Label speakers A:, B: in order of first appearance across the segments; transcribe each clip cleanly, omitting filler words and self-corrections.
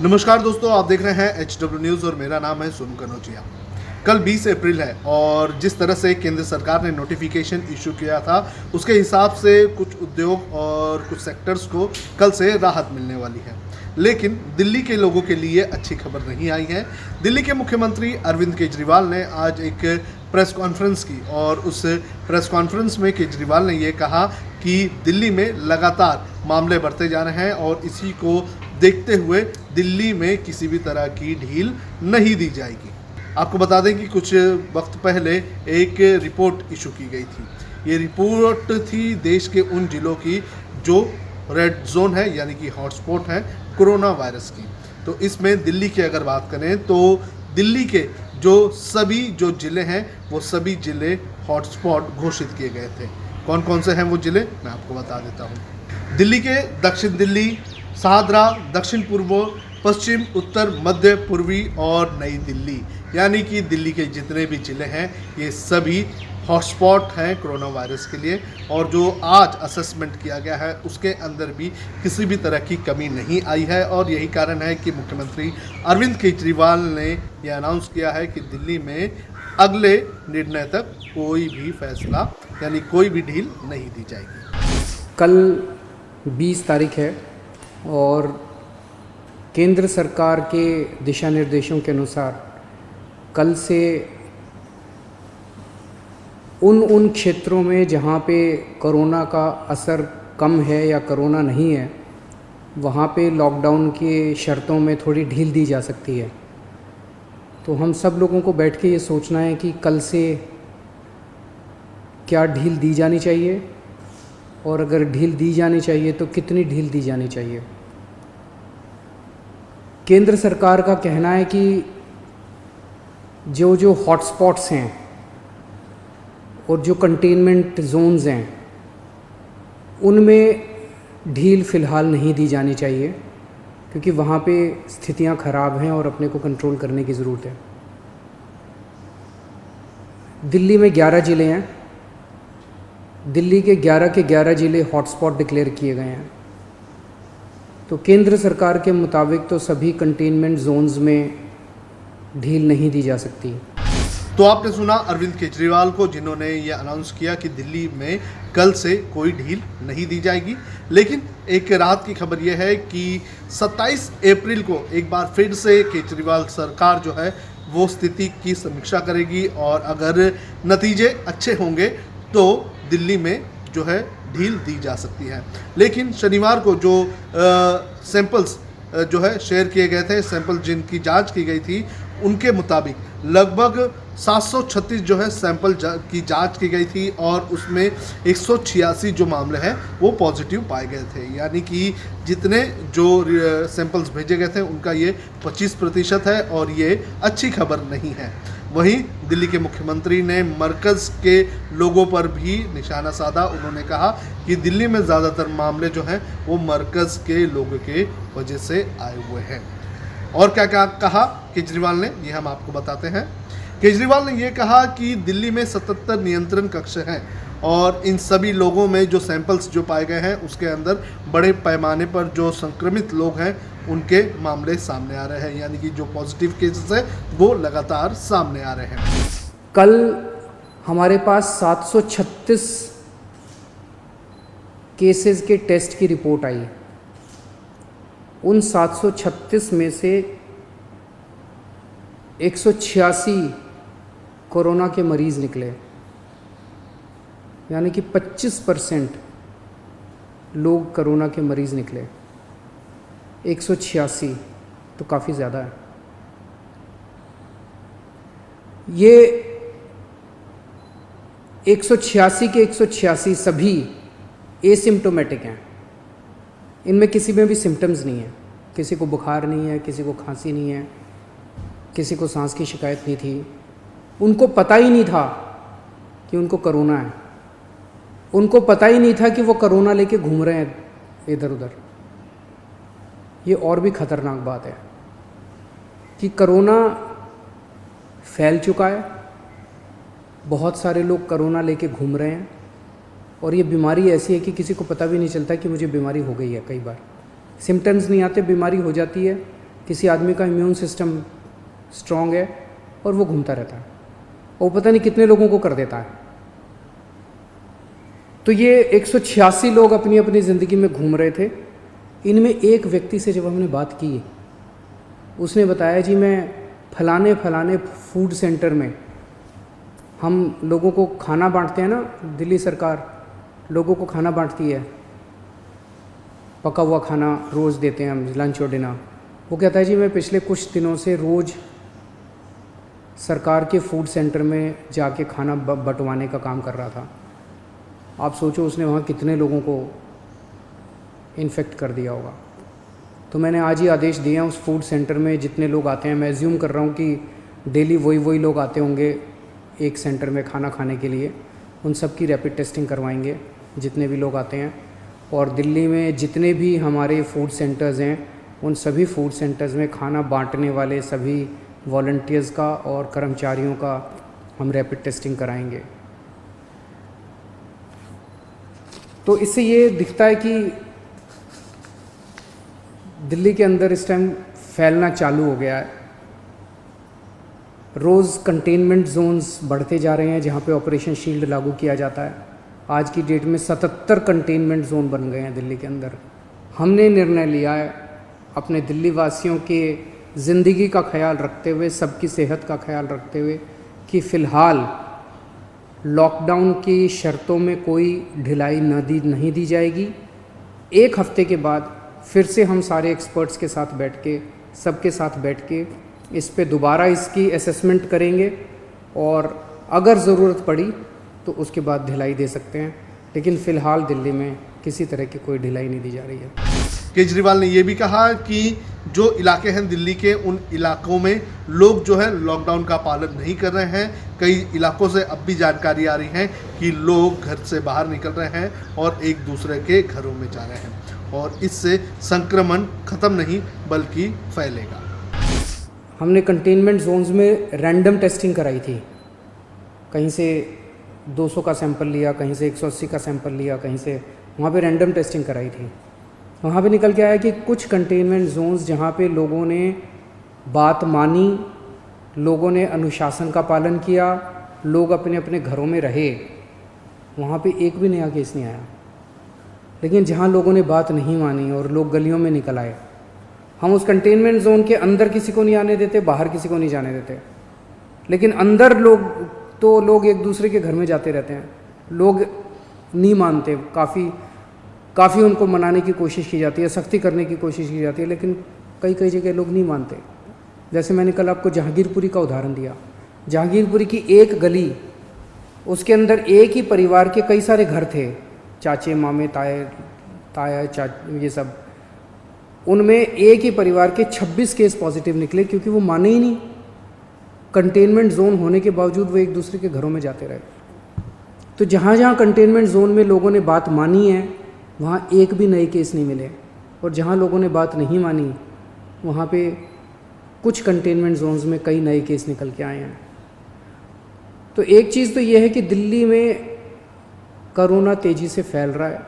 A: नमस्कार दोस्तों, आप देख रहे हैं HW न्यूज़ और मेरा नाम है सोनू कनौजिया। कल 20 अप्रैल है और जिस तरह से केंद्र सरकार ने नोटिफिकेशन इशू किया था उसके हिसाब से कुछ उद्योग और कुछ सेक्टर्स को कल से राहत मिलने वाली है। लेकिन दिल्ली के लोगों के लिए अच्छी खबर नहीं आई है। दिल्ली के मुख्यमंत्री अरविंद केजरीवाल ने आज एक प्रेस कॉन्फ्रेंस की और उस प्रेस कॉन्फ्रेंस में केजरीवाल ने ये कहा कि दिल्ली में लगातार मामले बढ़ते जा रहे हैं और इसी को देखते हुए दिल्ली में किसी भी तरह की ढील नहीं दी जाएगी। आपको बता दें कि कुछ वक्त पहले एक रिपोर्ट इशू की गई थी। ये रिपोर्ट थी देश के उन जिलों की जो रेड जोन है, यानी कि हॉटस्पॉट है कोरोना वायरस की। तो इसमें दिल्ली की अगर बात करें तो दिल्ली के सभी ज़िले हैं वो सभी ज़िले हॉटस्पॉट घोषित किए गए थे। कौन कौन से हैं वो ज़िले, मैं आपको बता देता हूँ। दिल्ली के दक्षिण दिल्ली, शाहदरा, दक्षिण पूर्व, पश्चिम, उत्तर, मध्य, पूर्वी और नई दिल्ली, यानी कि दिल्ली के जितने भी ज़िले हैं ये सभी हॉटस्पॉट हैं कोरोना वायरस के लिए। और जो आज असेसमेंट किया गया है उसके अंदर भी किसी भी तरह की कमी नहीं आई है और यही कारण है कि मुख्यमंत्री अरविंद केजरीवाल ने यह अनाउंस किया है कि दिल्ली में अगले निर्णय तक कोई भी फैसला यानी कोई भी ढील नहीं दी जाएगी।
B: कल 20 तारीख है और केंद्र सरकार के दिशा निर्देशों के अनुसार कल से उन क्षेत्रों में जहाँ पे कोरोना का असर कम है या कोरोना नहीं है वहाँ पे लॉकडाउन की शर्तों में थोड़ी ढील दी जा सकती है। तो हम सब लोगों को बैठ के ये सोचना है कि कल से क्या ढील दी जानी चाहिए और अगर ढील दी जानी चाहिए तो कितनी ढील दी जानी चाहिए। केंद्र सरकार का कहना है कि जो हॉटस्पॉट्स हैं और जो कंटेनमेंट जोन्स हैं उनमें ढील फ़िलहाल नहीं दी जानी चाहिए क्योंकि वहाँ पे स्थितियाँ ख़राब हैं और अपने को कंट्रोल करने की ज़रूरत है। दिल्ली में 11 ज़िले हैं। दिल्ली के 11 ज़िले हॉटस्पॉट डिक्लेयर किए गए हैं। तो केंद्र सरकार के मुताबिक तो सभी कंटेनमेंट जोन्स में ढील नहीं दी जा सकती।
A: तो आपने सुना अरविंद केजरीवाल को, जिन्होंने ये अनाउंस किया कि दिल्ली में कल से कोई ढील नहीं दी जाएगी। लेकिन एक राहत की खबर यह है कि 27 अप्रैल को एक बार फिर से केजरीवाल सरकार जो है वो स्थिति की समीक्षा करेगी और अगर नतीजे अच्छे होंगे तो दिल्ली में जो है ढील दी जा सकती है। लेकिन शनिवार को जो सैंपल्स जो है शेयर किए गए थे, सैंपल जिनकी जांच की गई थी उनके मुताबिक लगभग 736 जो है सैंपल की जांच की गई थी और उसमें 186 जो मामले हैं वो पॉजिटिव पाए गए थे। यानी कि जितने जो सैंपल्स भेजे गए थे उनका ये 25% है और ये अच्छी खबर नहीं है। वहीं दिल्ली के मुख्यमंत्री ने मरकज़ के लोगों पर भी निशाना साधा। उन्होंने कहा कि दिल्ली में ज़्यादातर मामले जो हैं वो मरकज़ के लोगों के वजह से आए हुए हैं। और क्या क्या कहा केजरीवाल ने, ये हम आपको बताते हैं। केजरीवाल ने ये कहा कि दिल्ली में 77 नियंत्रण कक्ष हैं और इन सभी लोगों में जो सैंपल्स जो पाए गए हैं उसके अंदर बड़े पैमाने पर जो संक्रमित लोग हैं उनके मामले सामने आ रहे हैं, यानी कि जो पॉजिटिव केसेस है वो लगातार सामने आ रहे हैं।
B: कल हमारे पास 736 केसेस के टेस्ट की रिपोर्ट आई। उन 736 में से 186 कोरोना के मरीज़ निकले, यानी कि 25% लोग कोरोना के मरीज़ निकले। 186 तो काफ़ी ज़्यादा है। ये 186 के 186 सभी एसिम्प्टोमेटिक हैं। इनमें किसी में भी सिम्टम्स नहीं है, किसी को बुखार नहीं है, किसी को खांसी नहीं है, किसी को सांस की शिकायत नहीं थी। उनको पता ही नहीं था कि उनको कोरोना है। उनको पता ही नहीं था कि वो कोरोना लेके घूम रहे हैं इधर उधर। ये और भी ख़तरनाक बात है कि कोरोना फैल चुका है, बहुत सारे लोग कोरोना लेके घूम रहे हैं और ये बीमारी ऐसी है कि किसी को पता भी नहीं चलता कि मुझे बीमारी हो गई है। कई बार सिम्टम्स नहीं आते, बीमारी हो जाती है, किसी आदमी का इम्यून सिस्टम स्ट्रॉन्ग है और वो घूमता रहता है और पता नहीं कितने लोगों को कर देता है। तो ये 186 लोग अपनी अपनी ज़िंदगी में घूम रहे थे। इनमें एक व्यक्ति से जब हमने बात की, उसने बताया जी मैं फलाने फलाने फूड सेंटर में, हम लोगों को खाना बांटते हैं ना, दिल्ली सरकार लोगों को खाना बांटती है, पका हुआ खाना रोज़ देते हैं हम, लंच और डिनर। वो कहता है जी मैं पिछले कुछ दिनों से रोज़ सरकार के फूड सेंटर में जाके खाना बंटवाने का काम कर रहा था। आप सोचो उसने वहाँ कितने लोगों को इन्फेक्ट कर दिया होगा। तो मैंने आज ही आदेश दिए हैं उस फूड सेंटर में जितने लोग आते हैं, मैं एज्यूम कर रहा हूँ कि डेली वही लोग आते होंगे एक सेंटर में खाना खाने के लिए, उन सब की रैपिड टेस्टिंग करवाएंगे जितने भी लोग आते हैं। और दिल्ली में जितने भी हमारे फूड सेंटर्स हैं, उन सभी फूड सेंटर्स में खाना बांटने वाले सभी वॉलंटियर्स का और कर्मचारियों का हम रैपिड टेस्टिंग कराएंगे। तो इससे ये दिखता है कि दिल्ली के अंदर इस टाइम फैलना चालू हो गया है। रोज़ कंटेनमेंट जोन्स बढ़ते जा रहे हैं जहाँ पे ऑपरेशन शील्ड लागू किया जाता है। आज की डेट में 77 कंटेनमेंट जोन बन गए हैं दिल्ली के अंदर। हमने निर्णय लिया है अपने दिल्ली वासियों के ज़िंदगी का ख्याल रखते हुए, सबकी सेहत का ख्याल रखते हुए, कि फ़िलहाल लॉकडाउन की शर्तों में कोई ढिलाई नहीं दी जाएगी। एक हफ्ते के बाद फिर से हम सारे एक्सपर्ट्स के साथ बैठ के, सबके साथ बैठ के इस पे दोबारा इसकी असेसमेंट करेंगे और अगर ज़रूरत पड़ी तो उसके बाद ढिलाई दे सकते हैं, लेकिन फ़िलहाल दिल्ली में किसी तरह की कोई ढिलाई नहीं दी जा रही है।
A: केजरीवाल ने यह भी कहा कि जो इलाके हैं दिल्ली के, उन इलाकों में लोग जो है लॉकडाउन का पालन नहीं कर रहे हैं। कई इलाकों से अब भी जानकारी आ रही है कि लोग घर से बाहर निकल रहे हैं और एक दूसरे के घरों में जा रहे हैं और इससे संक्रमण खत्म नहीं बल्कि फैलेगा।
B: हमने कंटेनमेंट जोन्स में रैंडम टेस्टिंग कराई थी। कहीं से 200 का सैंपल लिया, कहीं से 180 का सैंपल लिया, कहीं से, वहाँ पे रैंडम टेस्टिंग कराई थी। वहाँ पे निकल के आया कि कुछ कंटेनमेंट जोन्स जहाँ पे लोगों ने बात मानी, लोगों ने अनुशासन का पालन किया, लोग अपने अपने घरों में रहे, वहाँ पे एक भी नया केस नहीं आया। लेकिन जहाँ लोगों ने बात नहीं मानी और लोग गलियों में निकल आए, हम उस कंटेनमेंट जोन के अंदर किसी को नहीं आने देते, बाहर किसी को नहीं जाने देते, लेकिन अंदर लोग एक दूसरे के घर में जाते रहते हैं। लोग नहीं मानते, काफ़ी उनको मनाने की कोशिश की जाती है, सख्ती करने की कोशिश की जाती है, लेकिन कई जगह लोग नहीं मानते। जैसे मैंने कल आपको जहांगीरपुरी का उदाहरण दिया। जहांगीरपुरी की एक गली, उसके अंदर एक ही परिवार के कई सारे घर थे, चाचे मामे ताया ये सब, उनमें एक ही परिवार के 26 केस पॉजिटिव निकले क्योंकि वो माने ही नहीं। कंटेनमेंट जोन होने के बावजूद वो एक दूसरे के घरों में जाते रहे। तो जहाँ जहाँ कंटेनमेंट जोन में लोगों ने बात मानी है, वहाँ एक भी नए केस नहीं मिले, और जहाँ लोगों ने बात नहीं मानी, वहाँ पे कुछ कंटेनमेंट जोन्स में कई नए केस निकल के आए हैं। तो एक चीज़ तो ये है कि दिल्ली में कोरोना तेज़ी से फैल रहा है,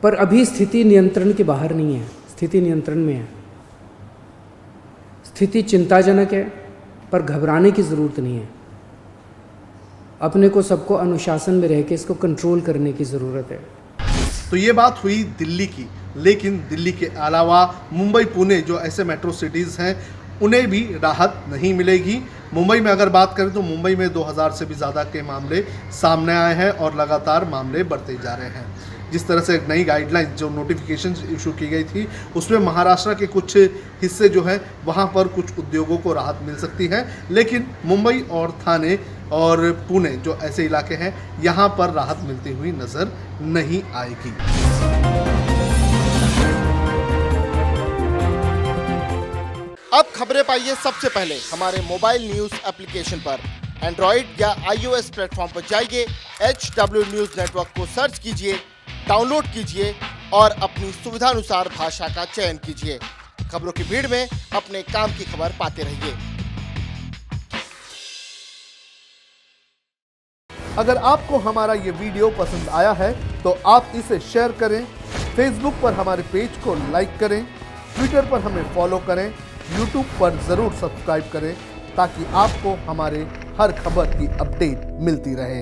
B: पर अभी स्थिति नियंत्रण के बाहर नहीं है, स्थिति नियंत्रण में है। स्थिति चिंताजनक है, पर घबराने की ज़रूरत नहीं है। अपने को सबको अनुशासन में रह के इसको कंट्रोल करने की ज़रूरत है।
A: तो ये बात हुई दिल्ली की, लेकिन दिल्ली के अलावा मुंबई, पुणे जो ऐसे मेट्रो सिटीज़ हैं, उन्हें भी राहत नहीं मिलेगी। मुंबई में अगर बात करें तो मुंबई में 2000 से भी ज़्यादा के मामले सामने आए हैं और लगातार मामले बढ़ते जा रहे हैं। जिस तरह से नई गाइडलाइंस जो नोटिफिकेशन इशू की गई थी, उसमें महाराष्ट्र के कुछ हिस्से जो है वहाँ पर कुछ उद्योगों को राहत मिल सकती है, लेकिन मुंबई और ठाणे और पुणे जो ऐसे इलाके हैं, यहाँ पर राहत मिलती हुई नज़र नहीं आएगी।
C: अब खबरें पाइए सबसे पहले हमारे मोबाइल न्यूज एप्लीकेशन पर। एंड्रॉइड या iOS प्लेटफॉर्म पर जाइए, HW न्यूज नेटवर्क को सर्च कीजिए, डाउनलोड कीजिए और अपनी सुविधानुसार भाषा का चयन कीजिए। खबरों की भीड़ में अपने काम की खबर पाते रहिए।
A: अगर आपको हमारा ये वीडियो पसंद आया है तो आप इसे शेयर करें, फेसबुक पर हमारे पेज को लाइक करें, ट्विटर पर हमें फॉलो करें, यूट्यूब पर ज़रूर सब्सक्राइब करें ताकि आपको हमारे हर खबर की अपडेट मिलती रहे।